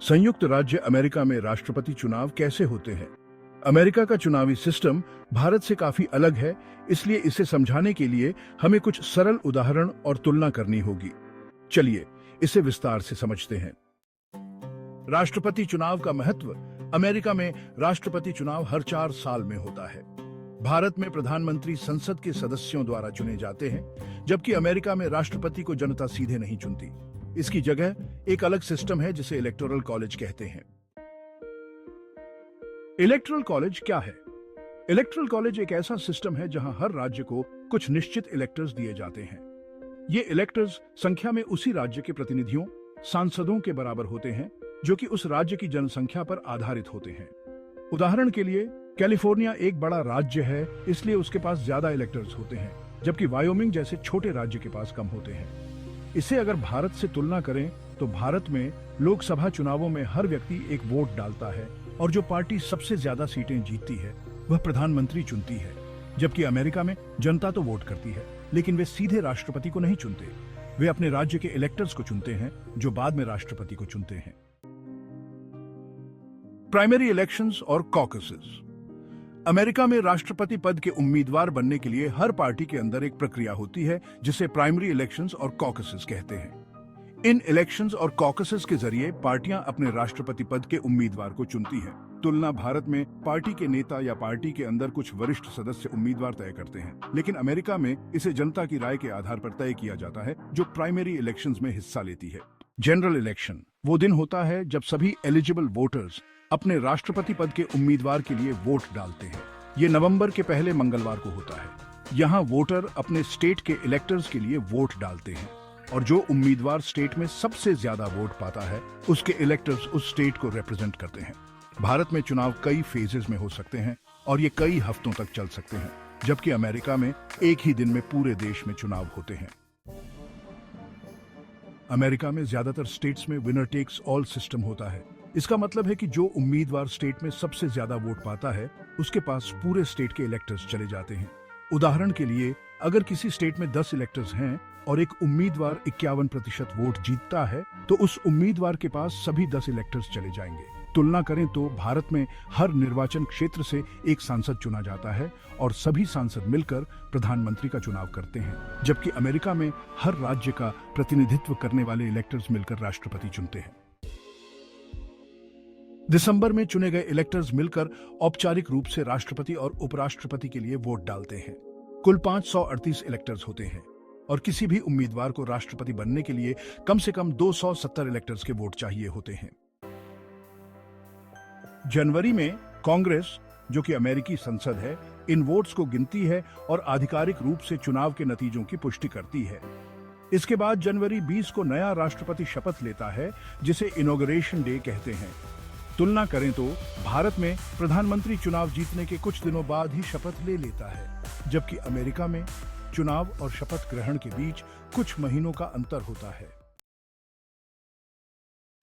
संयुक्त राज्य अमेरिका में राष्ट्रपति चुनाव कैसे होते हैं? अमेरिका का चुनावी सिस्टम भारत से काफी अलग है, इसलिए इसे समझाने के लिए हमें कुछ सरल उदाहरण और तुलना करनी होगी। चलिए इसे विस्तार से समझते हैं। राष्ट्रपति चुनाव का महत्व। अमेरिका में राष्ट्रपति चुनाव हर 4 साल में होता है। भारत में प्रधानमंत्री संसद के सदस्यों द्वारा चुने जाते हैं, जबकि अमेरिका में राष्ट्रपति को जनता सीधे नहीं चुनती। इसकी जगह एक अलग सिस्टम है जिसे इलेक्टोरल कॉलेज कहते हैं। इलेक्टोरल कॉलेज क्या है? इलेक्टोरल कॉलेज एक ऐसा सिस्टम है जहां हर राज्य को कुछ निश्चित इलेक्टर्स दिए जाते हैं। ये इलेक्टर्स संख्या में उसी राज्य के प्रतिनिधियों, सांसदों के बराबर होते हैं, जो कि उस राज्य की जनसंख्या पर आधारित होते हैं। उदाहरण के लिए कैलिफोर्निया एक बड़ा राज्य है, इसलिए उसके पास ज्यादा इलेक्टर्स होते हैं, जबकि वायोमिंग जैसे छोटे राज्य के पास कम होते हैं। इसे अगर भारत से तुलना करें तो भारत में लोकसभा चुनावों में हर व्यक्ति एक वोट डालता है और जो पार्टी सबसे ज्यादा सीटें जीतती है वह प्रधानमंत्री चुनती है। जबकि अमेरिका में जनता तो वोट करती है, लेकिन वे सीधे राष्ट्रपति को नहीं चुनते। वे अपने राज्य के इलेक्टर्स को चुनते हैं, जो बाद में राष्ट्रपति को चुनते हैं। प्राइमरी इलेक्शंस और कॉकसेस। अमेरिका में राष्ट्रपति पद के उम्मीदवार बनने के लिए हर पार्टी के अंदर एक प्रक्रिया होती है जिसे प्राइमरी इलेक्शंस और कॉकसेस कहते हैं। इन इलेक्शंस और कॉकसेस के जरिए पार्टियां अपने राष्ट्रपति पद के उम्मीदवार को चुनती हैं। तुलना भारत में पार्टी के नेता या पार्टी के अंदर कुछ वरिष्ठ सदस्य उम्मीदवार तय करते हैं, लेकिन अमेरिका में इसे जनता की राय के आधार पर तय किया जाता है जो प्राइमरी इलेक्शंस में हिस्सा लेती है। जनरल इलेक्शन वो दिन होता है जब सभी एलिजिबल वोटर्स अपने राष्ट्रपति पद के उम्मीदवार के लिए वोट डालते हैं। ये नवंबर के पहले मंगलवार को होता है। यहाँ वोटर अपने स्टेट के इलेक्टर्स के लिए वोट डालते हैं और जो उम्मीदवार स्टेट में सबसे ज्यादा वोट पाता है उसके इलेक्टर्स उस स्टेट को रिप्रेजेंट करते हैं। भारत में चुनाव कई फेजेस में हो सकते हैं और ये कई हफ्तों तक चल सकते हैं, जबकि अमेरिका में एक ही दिन में पूरे देश में चुनाव होते हैं। अमेरिका में ज्यादातर स्टेट्स में विनर टेक्स ऑल सिस्टम होता है। इसका मतलब है कि जो उम्मीदवार स्टेट में सबसे ज्यादा वोट पाता है उसके पास पूरे स्टेट के इलेक्टर्स चले जाते हैं। उदाहरण के लिए अगर किसी स्टेट में 10 इलेक्टर्स हैं और एक उम्मीदवार 51% वोट जीतता है तो उस उम्मीदवार के पास सभी 10 इलेक्टर्स चले जाएंगे। तुलना करें तो भारत में हर निर्वाचन क्षेत्र से एक सांसद चुना जाता है और सभी सांसद मिलकर प्रधानमंत्री का चुनाव करते हैं, जबकि अमेरिका में हर राज्य का प्रतिनिधित्व करने वाले इलेक्टर्स मिलकर राष्ट्रपति चुनते हैं। दिसंबर में चुने गए इलेक्टर्स मिलकर औपचारिक रूप से राष्ट्रपति और उपराष्ट्रपति के लिए वोट डालते हैं। कुल 538 इलेक्टर्स होते हैं और किसी भी उम्मीदवार को राष्ट्रपति बनने के लिए कम से कम 270 इलेक्टर्स के वोट चाहिए होते हैं। जनवरी में कांग्रेस, जो कि अमेरिकी संसद है, इन वोट्स को गिनती है और आधिकारिक रूप से चुनाव के नतीजों की पुष्टि करती है। इसके बाद जनवरी 20 को नया राष्ट्रपति शपथ लेता है, जिसे इनॉग्रेशन डे कहते हैं। तुलना करें तो भारत में प्रधानमंत्री चुनाव जीतने के कुछ दिनों बाद ही शपथ ले लेता है, जबकि अमेरिका में चुनाव और शपथ ग्रहण के बीच कुछ महीनों का अंतर होता है।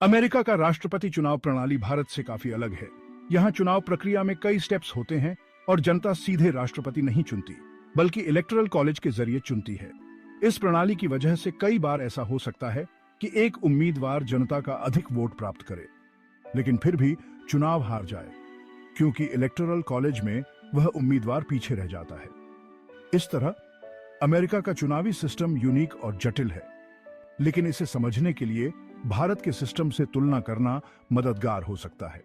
अमेरिका का राष्ट्रपति चुनाव प्रणाली भारत से काफी अलग है। यहाँ चुनाव प्रक्रिया में कई स्टेप्स होते हैं और जनता सीधे राष्ट्रपति नहीं चुनती, बल्कि इलेक्टोरल कॉलेज के जरिए चुनती है। इस प्रणाली की वजह से कई बार ऐसा हो सकता है कि एक उम्मीदवार जनता का अधिक वोट प्राप्त करे, लेकिन फिर भी चुनाव हार जाए, क्योंकि इलेक्टोरल कॉलेज में वह उम्मीदवार पीछे रह जाता है। इस तरह अमेरिका का चुनावी सिस्टम यूनिक और जटिल है, लेकिन इसे समझने के लिए भारत के सिस्टम से तुलना करना मददगार हो सकता है।